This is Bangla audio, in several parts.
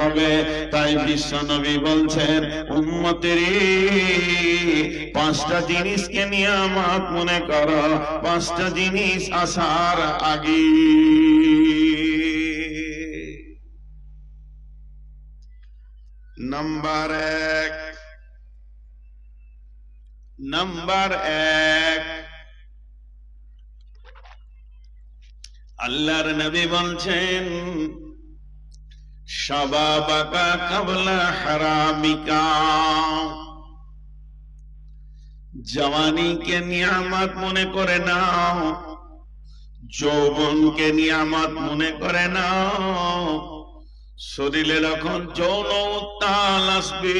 হবে। তাই বিশ্বনবী বলছেন, উম্মতেরি পাঁচটা জিনিসকে নিয়ামত মনে করো, পাঁচটা জিনিস আসার আগে। নাম্বার এক, আল্লাহর নবী বলছেন, শাবাবাকা কাবলা হারামিকা, জওয়ানিকে নিয়ামত মনে করে নাও, যৌবনকে নিয়ামত মনে করে নাও। শরীরে যখন যৌন উত্তাল আসবে,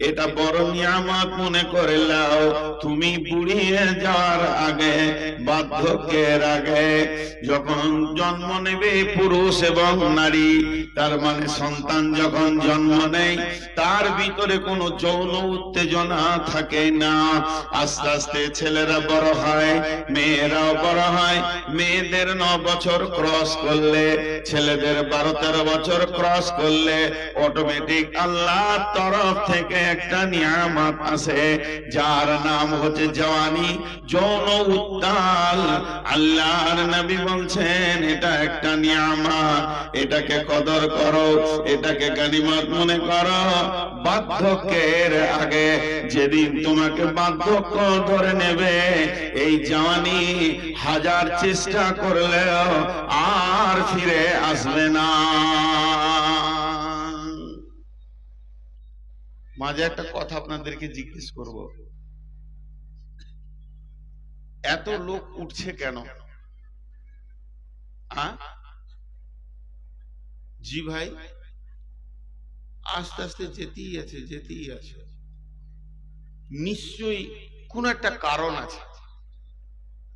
এটা বড় নিয়ামত মনে করে নাও। তুমি বুড়িয়ে যাওয়ার আগে, বার্ধক্যের আগে, যখন জন্ম নেবে পুরুষ এবং নারী, তার মানে সন্তান যখন জন্ম নেয়, তার ভিতরে কোনো যৌন উত্তেজনা থাকে না। আস্তে আস্তে ছেলেরা বড় হয়, মেয়েরাও বড় হয়। মেয়েদের 9 বছর ক্রস করলে, ছেলেদের 12-13 বছর ক্রস করলে অটোমেটিক আল্লাহর তরফ থেকে একটা নিয়ামত আছে, যার নাম হচ্ছে জওয়ানি, যৌন উত্তাল। আল্লাহর নবী বলছেন, এটা একটা নিয়ামত, এটাকে কদর করো, এটাকে গনিমত মনে করো। বার্ধক্যের আগে, যেদিন তোমাকে বার্ধক্য ধরে নেবে, এই জওয়ানি হাজার চেষ্টা করলেও আর ফিরে আসবে না। মাঝে একটা কথা আপনাদেরকে জিজ্ঞেস করব, এত লোক উঠছে কেন? জি ভাই, আস্তে আস্তে যেতেই আছে। নিশ্চয়ই কোন একটা কারণ আছে।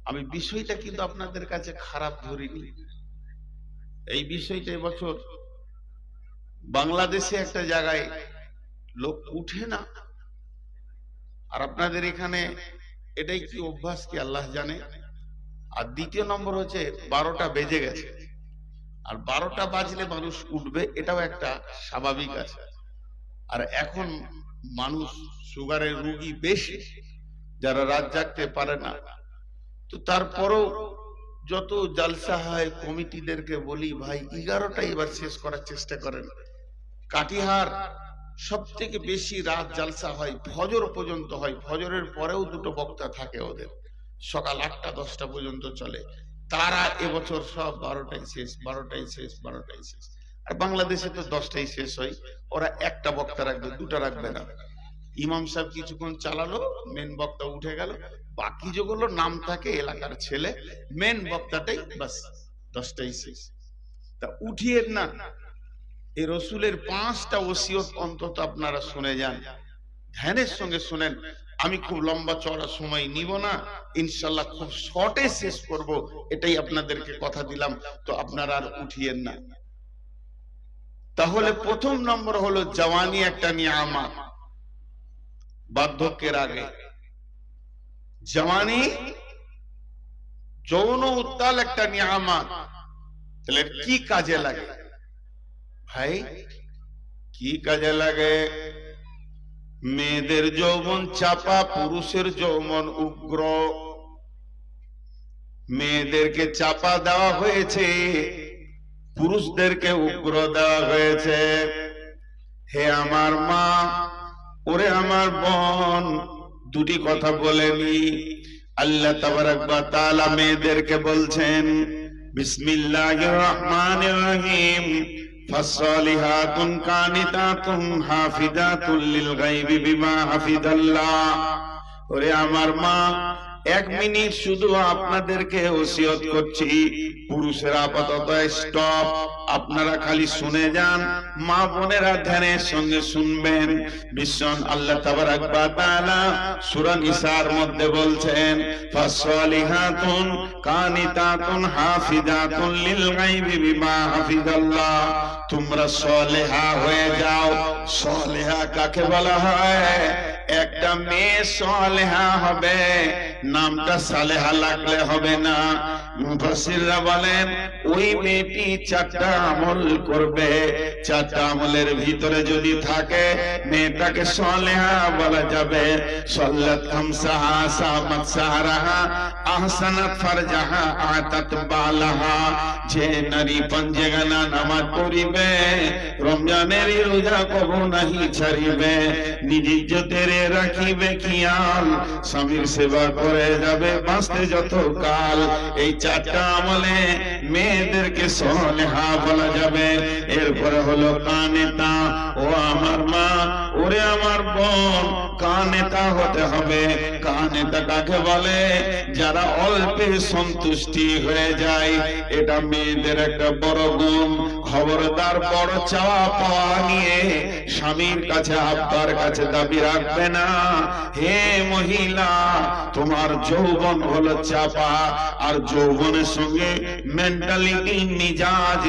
আমি বিষয়টা কিন্তু আপনাদের কাছে খারাপ ধরিনি। এই বিষয়টা এবছর বাংলাদেশে একটা জায়গায় লোক উঠে না, আর আপনাদের এখানে এটাই কি অভ্যাস কি আল্লাহ জানে। আর দ্বিতীয় নম্বর হচ্ছে 12টা বেজে গেছে, আর 12টা বাজলে মানুষ উঠবে, এটাও একটা স্বাভাবিক আছে। আর এখন মানুষ সুগারের রোগী বেশি, যারা রাত জাগতে পারে না। তো তারপরেও যত জলসা হয়, কমিটিদেরকে বলি, ভাই 11টা এবার শেষ করার চেষ্টা করেন। কাটিহার সব থেকে বেশি রাত জলসা হয়, ফজর পর্যন্ত হয়। ফজরের পরেও 2টো বক্তা থাকে ওদের, সকাল 8টা-10টা পর্যন্ত চলে। তারা এবছর সব 12টায় শেষ। আর বাংলাদেশে তো 10টায় শেষ হয়। ওরা একটা বক্তা রাখবে, 2টা রাখবে না। ইমাম সাহেব কিছুক্ষণ চালালো, মেন বক্তা উঠে গেল, বাকি যেগুলো নাম থাকে এলাকার ছেলে, মেন বক্তাটাই বাস 10টায় শেষ। তা উঠিয়ে না, এই রসুলের 5টা ওসিয়ত অন্তত আপনারা শুনে যান, ধ্যানের সঙ্গে শুনেন। আমি খুব লম্বা চড়া সময় নিব না, ইনশাল্লাহ খুব শর্টে শেষ করব, এটাই আপনাদেরকে কথা দিলাম। তো আপনারা আর উঠিয়েন না। তাহলে প্রথম নম্বর হলো, জওয়ানি একটা নিয়ামত। বার্ধক্যের আগে জওয়ানি, যৌন উত্তাল একটা নিয়ামত। তাহলে কি কাজে লাগে ভাই? কি কাজে লাগে? মেয়েদের যৌবন চাপা, পুরুষের যৌবন উগ্র। মেয়েদেরকে চাপা দেওয়া হয়েছে, পুরুষদেরকে উগ্র দেওয়া হয়েছে। হে আমার মা, ওরে আমার বোন, দুটি কথা বলেনি। আল্লাহ তাবারাক ওয়া তাআলা মেয়েদেরকে বলছেন, বিসমিল্লাহির রহমানির রহিম, ফাসসালিহাতুন কানিতাতুন হাফিজাতুল লিল গায়বি বিমা হাফিজাল্লাহ। ওরে আমার মা, 1 মিনিট শুধু আপনাদেরকে ওসিয়ত করছি, পুরুষেরা আপাতত স্টপ, আপনারা খালি শুনে যান, মা বোনেরা ধ্যানের সঙ্গে শুনবেন। বিশ্বন আল্লাহ তাবারাক ওয়া তাআলা সূরা নিসার মধ্যে বলছেন, ফাসসালিহাতুন কানিতাতুন হাফিজাতুন লিল গায়বি বিমা হাফিজাল্লাহ। তোমরা সালেহা হয়ে যাও। সালেহা কাকে বলা হয়? একটা মেয়ে সালেহা হবে, নামটা সালেহা লাগলে হবে না। মুফাসসিররা বলেন ওই মেয়েটি 4টা আমল করবে, 4টা আমলের ভিতরে যদি থাকে মেয়েটাকে সালেহা বলা যাবে। সাল্লাত খামসাহা, সামাত সাহরাহা, আহসানাত ফারজাহা, আতাত বালাহা। যে নারী পাঞ্জেগানা নামাজ পড়িবে, রমজানের রোজা কবু নাহি ছাড়িবে, নিজ ইজ্জতের রাখিবে খেয়াল, স্বামীর সেবা করে যাবে বাঁচতে যত কাল। এই 4টা আমলে মেয়েদেরকে সালেহা বলা যাবে। এরপরে হলো কানেতা। ও আমার মা, ওরে আমার বোন, কানেতা হতে হবে। কানেতা কাকে বলে? যারা অল্পে সন্তুষ্টি হয়ে যায়। এটা মেয়েদের একটা বড় গুণ। খবরদার বড় চাওয়া পাওয়া নিয়ে স্বামীর কাছে, আব্বার কাছে দাবি রাখবে না। হে মহিলা, তোমার যৌবন হলো চাপা, আর যৌবনের সঙ্গে মেন্টালিটি, মিজাজ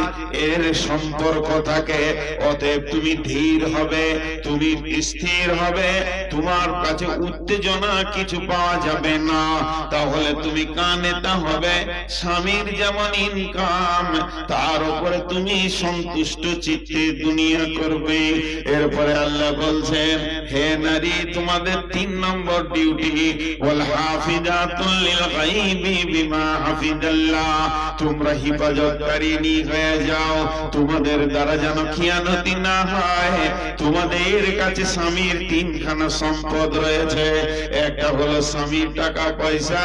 এর সম্পর্ক থাকে। অতএব তুমি ধীর হবে, তুমি স্থির হবে, তোমার কাছে উত্তেজনা কিছু পাওয়া যাবে না। তাহলে তুমি কানেতা হবে। স্বামীর যেমন ইনকাম, তার উপরে তুমি সন্তুষ্ট চিত্তে দুনিয়া করবে। এরপরে আল্লাহ বলছেন, হে নারী, তোমাদের 3 নম্বর ডিউটি, ওয়াল হাফিজাতুল লিল গায়বি বিমা হাফিজাল্লাহ। তোমরা হিফাজতকারিনী হয়ে যাও, তোমাদের দ্বারা যেন খিয়ানতি না হয়। তোমাদের কাছে স্বামীর 3খানা সম্পদ রয়েছে। একটা হলো স্বামীর টাকা পয়সা,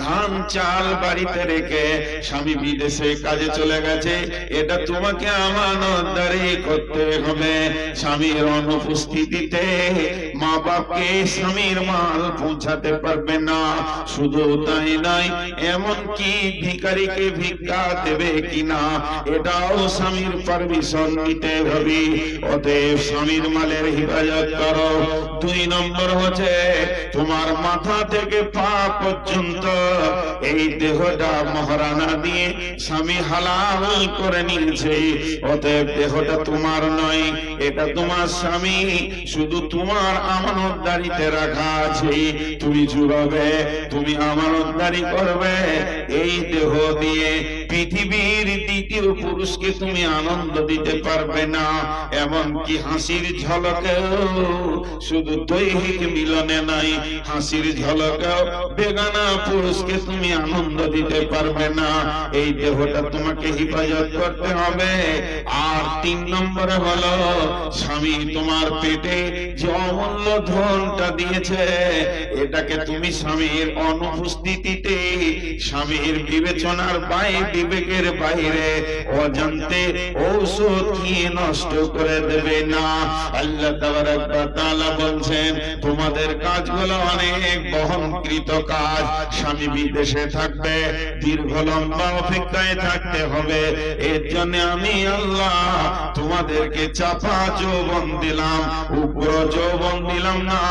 ধান চাল বাড়িতে রেখে স্বামী বিদেশে কাজে চলে গেছে, এটা তোমাকে আমানতদারি করতে হবে। স্বামীর অনুপস্থিতিতে মা বাপকে স্বামীর মাল পৌঁছাতে পারবে না। শুধু তাই নয়, এমন কি ভিখারিকে ভিক্ষা দেবে কিনা এটাও স্বামীর পারমিশন নিতে হবে। অতএব স্বামীর মালের হিফাজত করো। 2 নম্বর হচ্ছে তোমার মাথা থেকে পা পর্যন্ত এই দেহটা মহারানা দিয়ে স্বামী হালাল করে নিয়েছে। অতএব দেহটা তোমার নয়, এটা তোমার স্বামী, শুধু তোমার আমানতদারিতে রাখা আছে। তুমি জুড়াবে, তুমি আমানতদারি করবে। এই দেহ দিয়ে পৃথিবীর দ্বিতীয় পুরুষকে তুমি আনন্দ দিতে পারবে না। এমনকি হাসির ঝলকেও, শুধু দৈহিক মিলনে নাই, হাসির ঝলকেও বেগানা পুরুষকে তুমি আনন্দ দিতে পারবে না। এই দেহটা তোমাকে হিফাজত করতে হবে। আর 3 নম্বরে হলো স্বামী তোমার পেটে যে অমূল্য ধনটা দিয়েছে, এটাকে তুমি স্বামীর অনুপস্থিতিতে, স্বামীর বিবেচনার বাইরে, বিবেকের বাইরে অজান্তে ঔষধ খেয়ে নষ্ট করে দেবে না। আল্লাহ তাআলা বলছেন, তোমাদের কাজগুলো অনেক বহনকৃত কাজ। স্বামী বিদেশে থাকবে, দীর্ঘ লম্বা অপেক্ষায় থাকতে হবে। এর জন্য আমি আল্লাহ তোমাদেরকে চাপা যৌবন দিলাম, উগ্র যৌবন দিলাম না।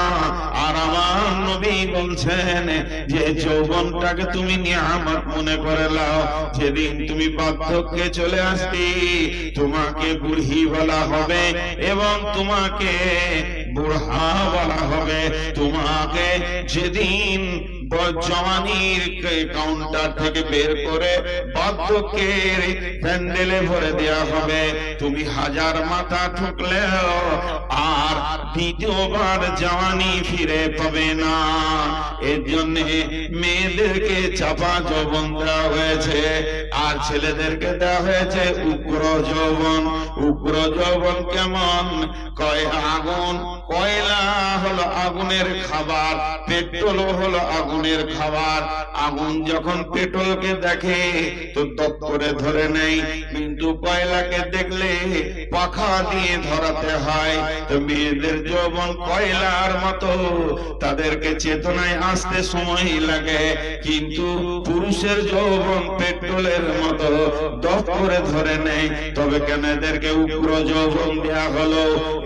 আর আমার নবী বলছেন যে যৌবনটাকে তুমি নিয়ামত মনে করে নাও। যেদিন তুমি বার্ধক্যে চলে আসবে, তোমাকে বুড়ি বলা হবে এবং তোমাকে বুড়া বলা হবে। তোমাকে যেদিন জওয়ানির কাউন্টার থেকে বের করে বার্ধক্যের প্যান্ডেলে ভরে দেওয়া হবে, তুমি 1000 মাথা ঠুকলেও আর দ্বিতীয়বার জওয়ানি ফিরে পাবে না। এর জন্য মেয়েদেরকে চাপা যৌবন দেওয়া হয়েছে, আর ছেলেদেরকে দেওয়া হয়েছে উগ্র যৌবন। উগ্র যৌবন কেমন? আগুন, কয়লা হলো আগুনের খাবার, পেট্রোল হলো আগুনের খাবার। আগুন যখন পেট্রোলকে দেখে তো দপ করে ধরে নেয়, কিন্তু কয়লাকে দেখলে পাখা দিয়ে ধরাতে হয়। তো মেয়েদের যৌবন কয়লার মতো, তাদেরকে চেতনায় আসতে সময় লাগে, কিন্তু পুরুষের যৌবন পেট্রোলের মতো দপ করে ধরে নেয়। তবে কেন এদেরকে উগ্র যৌবন দেয়া হলো?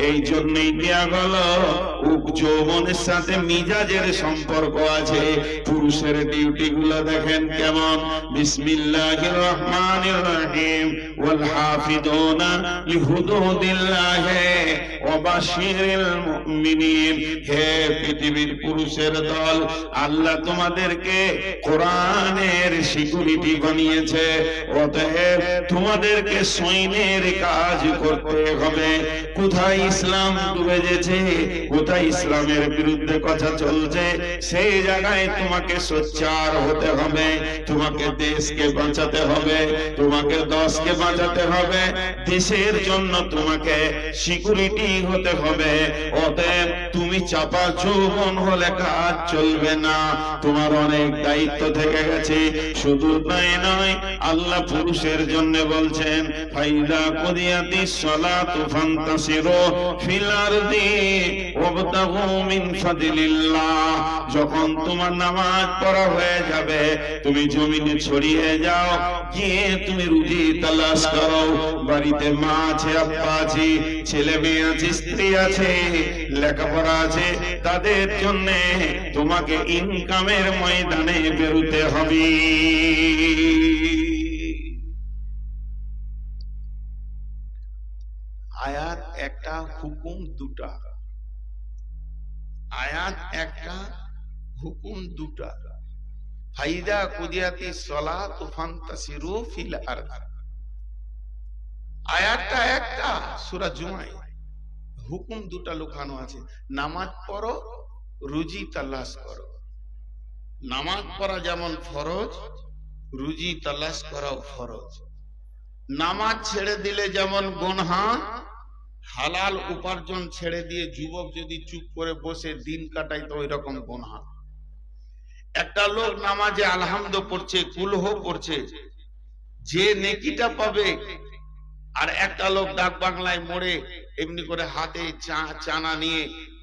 এই জন্যই দেয়া হলো, যৌবনের সাথে মিজাজের সম্পর্ক আছে। পুরুষের ডিউটি গুলো দেখেন কেমন। বিসমিল্লাহির রহমানির রহিম, ওয়াল হাফিজুনা লিহুদুদিল্লাহ ওয়াবাশিরিল মুমিনিন, হে পৃথিবীর পুরুষের দল, আল্লাহ তোমাদেরকে কোরআনের সিকিউরিটি বানিয়েছে, অতএব তোমাদেরকে সৈন্যের কাজ করতে হবে। কোথায় ইসলাম ডুবে গেছে, কোথায় ইসলামের বিরুদ্ধে কথা চলছে, সেই জায়গায় তোমাকে সোচ্চার হতে হবে, তোমাকে দেশকে বাঁচাতে হবে, তোমাকে দেশকে বাঁচাতে হবে, দেশের জন্য তোমাকে সিকিউরিটি হতে হবে। অতএব তুমি চাপা যৌবন হলে কাজ চলবে না, তোমার অনেক দায়িত্ব থেকে গেছে। শুধু তাই নয়, আল্লাহ পুরুষের জন্য বলছেন, ফাইদা কুদিয়াতিস সালাতু ফান্তাসিরু ফিল আরদি ওয়াবতাগু মিন ফাদলিল্লাহ। যখন তোমার নামাজ পড়া হয়ে যাবে, তুমি জমিনে ছড়িয়ে যাও, গিয়ে তুমি রুজি তালাশ করো। বাড়িতে মা আছে, আব্বা আছে, ছেলে মেয়ে আছে, স্ত্রী আছে, লেখাপড়া আছে, তাদের জন্য তোমাকে ইনকামের ময়দানে বেরোতে হবে। আয়াত একটা, হুকুম দুটা। আয়াত একটা, হুকুম দুটা। ফাইদা কুদিয়াতিস সালাতু ফান্তাসিরু ফিল আরদ। আয়াতটা একটা, সূরা জুমায়। হুকুম দুটা লুকানো আছে। নামাজ পড়ো, রুজি তালাশ করো। নামাজ পড়া যেমন ফরজ, রুজি তালাশ করাও ফরজ। নামাজ ছেড়ে দিলে যেমন গুনাহ, হালাল উপার্জন ছেড়ে দিয়ে যুবক যদি চুপ করে বসে দিন কাটায় তো ওই রকম গুনাহ। একটা লোক নামাজে আলহামদু পড়ছে, কুলহ পড়ছে, যে নেকিটা পাবে, আর একটা লোক ডাক বাংলায় মোড়ে এমনি করে হাতে চানা নিয়ে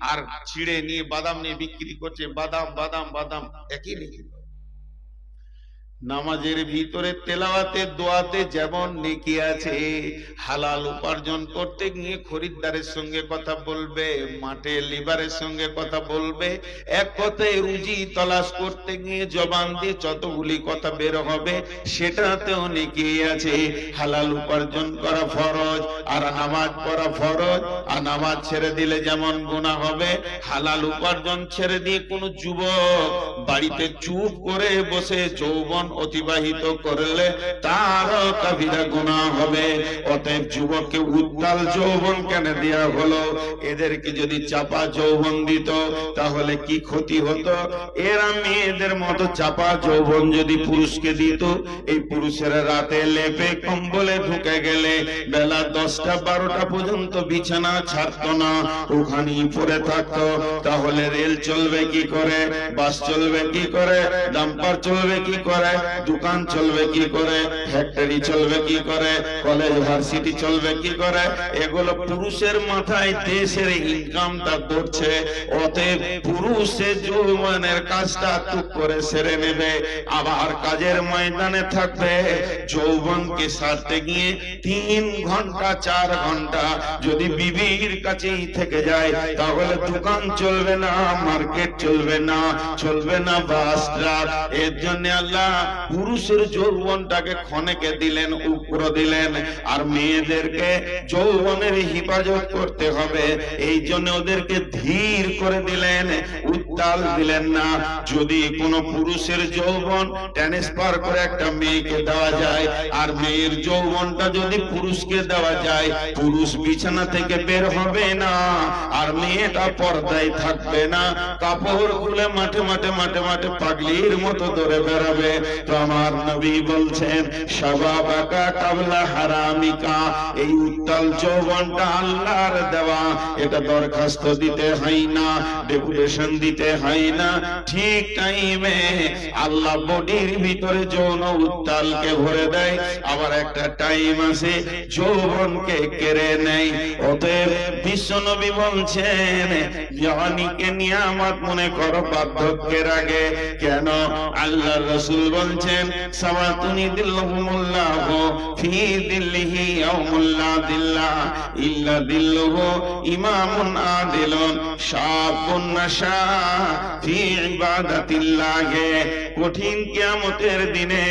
আর ছিঁড়ে নিয়ে বাদাম নিয়ে বিক্রি করছে, বাদাম বাদাম বাদাম, একই নেকি। নামাজের ভিতরে তেলাওয়াতে দোয়াতে যেমন নেকি আছে, হালাল উপার্জন করতে গিয়ে খরিদ্দারের সঙ্গে কথা বলবে, মাঠে লিবারের সঙ্গে কথা বলবে, এক কথায় রুজি তালাশ করতে গিয়ে জবান দিয়ে যতগুলি কথা বের হবে, সেটাতেও নেকি আছে। হালাল উপার্জন করা ফরজ, আর নামাজ পড়া ফরজ। আর নামাজ ছেড়ে দিলে যেমন গুনাহ হবে, হালাল উপার্জন ছেড়ে দিয়ে কোন যুবক বাড়িতে চুপ করে বসে যৌবন অতিবাহিত করলে তার কবিরা গুনাহ হবে। অতএব যুবককে উত্তাল যৌবন কেন দেয়া হলো? এদেরকে যদি চাপা যৌবন দিত তাহলে কি ক্ষতি হতো? এরা মেয়েদের মতো চাপা যৌবন যদি পুরুষকে দিত, এই পুরুষেরা রাতে লেপে কম্বলে ঢুকে গেলে বেলা 10টা 12টা পর্যন্ত বিছানা ছাড়তো না, ওখানেই পড়ে থাকতো। তাহলে রেল চলবে কি করে, বাস চলবে কি করে, ডাম্পার চলবে কি করে, দোকান চলবে কি করে, ফ্যাক্টরি চলবে কি করে, কলেজ ভার্সিটি চলবে কি করে? এগুলো পুরুষের মাথায় দেশের ইনকামটা করছে। অতএব পুরুষের যৌবনের কাজটা টুক করে সেরে নেবে, আবার কাজের ময়দানে থাকবে। যৌবনকে সারতে গিয়ে 3 ঘন্টা 4 ঘন্টা যদি বিবির কাছেই থেকে যায়, তাহলে দোকান চলবে না, মার্কেট চলবে না, চলবে না বাস ট্রাক। এর জন্য আল্লাহ পুরুষের যৌবনটাকে ক্ষণেকে দিলেন, উপর দিলেন, আর মেয়েদেরকে যৌবনের হিফাজত করতে হবে। এই জন্য ওদেরকে ধীর করে দিলেন, উত্তাল দিলেন না। যদি কোনো পুরুষের যৌবন ট্রান্সফার করে একটা মেয়েকে দেওয়া যায়, আর মেয়ের যৌবনটা যদি পুরুষকে দেওয়া যায়, পুরুষ বিছানা থেকে বের হবে না, আর মেয়েটা পর্দায় থাকবে না, কাপড় খুলে মাঠে মাঠে মাঠে মাঠে পাগলির মতো দৌড়ে বেড়াবে। তো আমার নবী বলছেন, শাবাবাকা কাবলা হারামিকা। এই উত্তাল যৌবনটা আল্লাহর দেওয়া, এটা দরখাস্ত দিতে হয় না, ডেপুটেশন দিতে হয় না। ঠিক টাইমে আল্লাহ বডির ভিতরে যৌন উত্তালকে ভরে দেয়, আবার একটা টাইম আছে যৌবনকে কেড়ে নেয়। অতএব বিশ্বনবী বলছেন, জওয়ানিকে নিয়ামত মনে করো বার্ধক্যের আগে। কেন? আল্লাহর রাসূল বলছেন, সাওয়াতুনি দিল্লাহুমুল্লাহু ফি দিল্লিহি ইয়াউমুল লা দিল্লা ইল্লা দিল্লুহু ইমামুন আদিলুন শাবুন নাশা ফি ইবাদাতিল্লাহ। কঠিন কিয়ামতের দিনে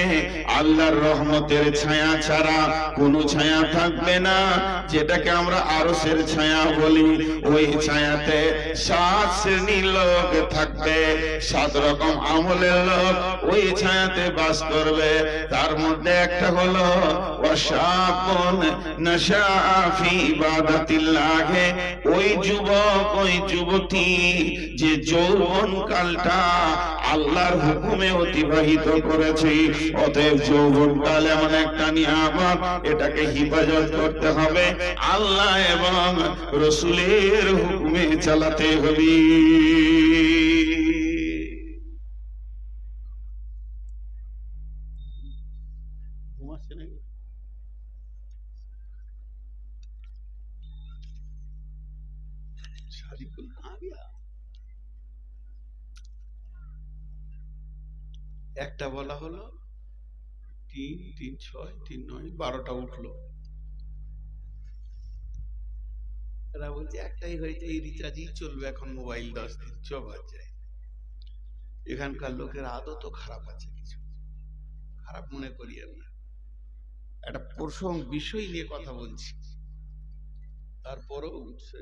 আল্লাহর রহমতের ছায়া ছাড়া কোনো ছায়া থাকবে না, যেটাকে আমরা আরশের ছায়া বলি। ওই ছায়াতে 7 শ্রেণীর লোক থাকবে, 7 রকম আমলের লোক ওই ছায়াতে বাস করবে। তার মধ্যে একটা হলো ওয়াশাবুন নাশা ফি ইবাদাতিল্লাহ। ওই যুবক, ওই যুবতী যে যৌবন কালটা আল্লাহর হুকুমে অতিবাহিত করেছে। অতএব যৌবন কাল এমন একটা নিয়ামত, এটাকে হিফাজত করতে হবে, আল্লাহ এবং রাসূলের হুকুমে চালাতে হবে। একটা বলা হলো 3, 3, 6, 3, 9, 12টা উঠলো। এরা বলছে একটাই হয়েছে, এই রিচার্জই চলবে এখন মোবাইল 10 দিন, চোখ যায়। এখানকার লোকের আদতও খারাপ আছে, কিছু খারাপ মনে করিয়েন না। একটা প্রসঙ্গ বিষয় নিয়ে কথা বলছি, তারপরেও উঠছে।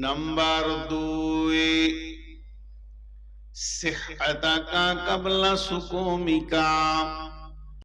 নাম্বার 2, সিহহাতাকা ক্বাবলা সুকুমিকা।